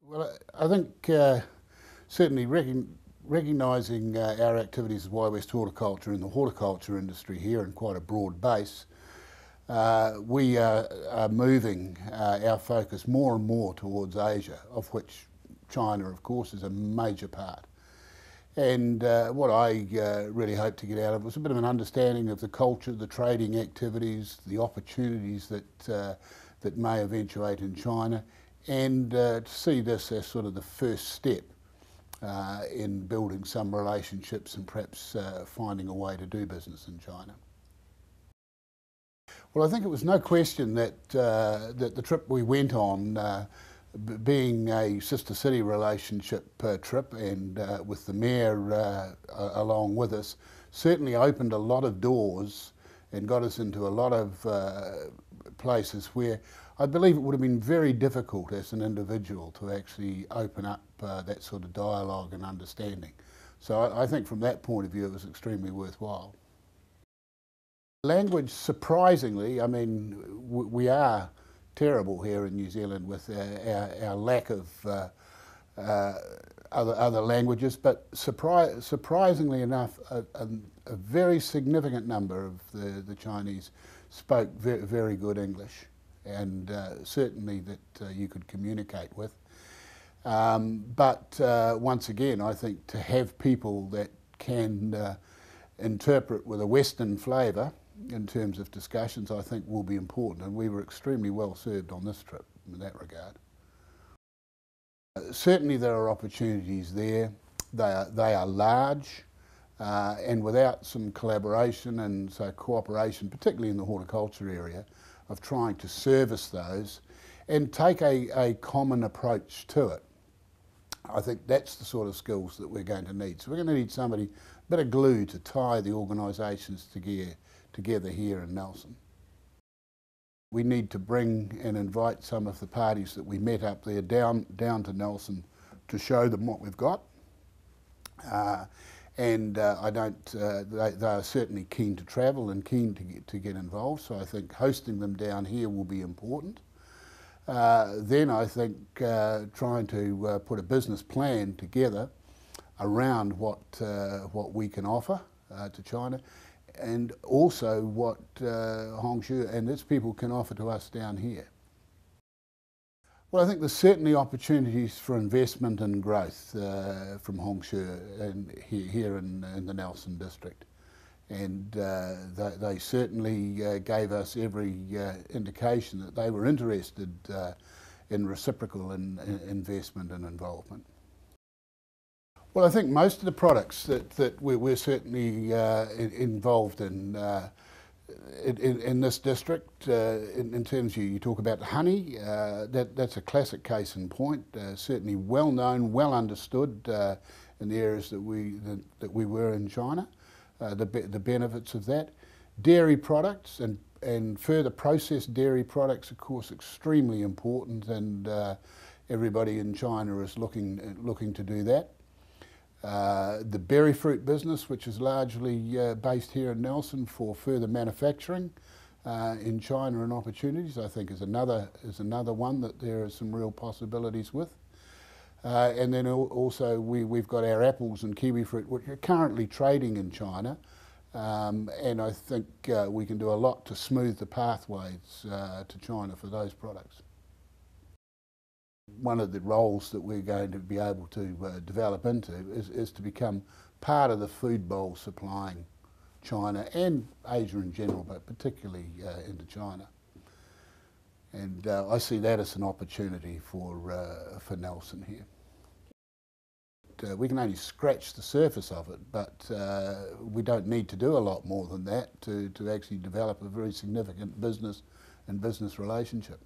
Well, I think certainly recognising our activities as Wai-West Horticulture in the horticulture industry here in quite a broad base, we are moving our focus more and more towards Asia, of which China, of course, is a major part. And what I really hope to get out of was a bit of an understanding of the culture, the trading activities, the opportunities that may eventuate in China, and to see this as sort of the first step in building some relationships and perhaps finding a way to do business in China. Well, I think it was no question that that the trip we went on, being a sister city relationship trip and with the mayor along with us, certainly opened a lot of doors and got us into a lot of places where I believe it would have been very difficult as an individual to actually open up that sort of dialogue and understanding. So I think from that point of view it was extremely worthwhile. Language, surprisingly, I mean, we are terrible here in New Zealand with our lack of other languages, but surprisingly enough, a very significant number of the Chinese spoke very good English, and certainly that you could communicate with. But once again, I think to have people that can interpret with a Western flavour in terms of discussions, I think will be important, and we were extremely well served on this trip in that regard. Certainly there are opportunities there. They are large, and without some collaboration and so cooperation, particularly in the horticulture area, of trying to service those and take a common approach to it, I think that's the sort of skills that we're going to need. So we're going to need somebody, a bit of glue to tie the organisations together here in Nelson. We need to bring and invite some of the parties that we met up there down to Nelson to show them what we've got. They are certainly keen to travel and keen to get involved, so I think hosting them down here will be important. Then I think trying to put a business plan together around what we can offer to China, and also what Horticulture and its people can offer to us down here. Well, I think there's certainly opportunities for investment and growth from Horticulture here in the Nelson district, and they certainly gave us every indication that they were interested in reciprocal investment and involvement. Well, I think most of the products that we're certainly involved in this district, in terms of, you talk about the honey, that's a classic case in point. Certainly well known, well understood in the areas that we were in China. The benefits of that. Dairy products and further processed dairy products, of course, extremely important, and everybody in China is looking to do that. The berry fruit business, which is largely based here in Nelson for further manufacturing in China and opportunities, I think is another one that there are some real possibilities with. And then also we've got our apples and kiwi fruit, which are currently trading in China, and I think we can do a lot to smooth the pathways to China for those products. One of the roles that we're going to be able to develop into is to become part of the food bowl supplying China and Asia in general, but particularly into China. And I see that as an opportunity for Nelson here. We can only scratch the surface of it, but we don't need to do a lot more than that to actually develop a very significant business relationship.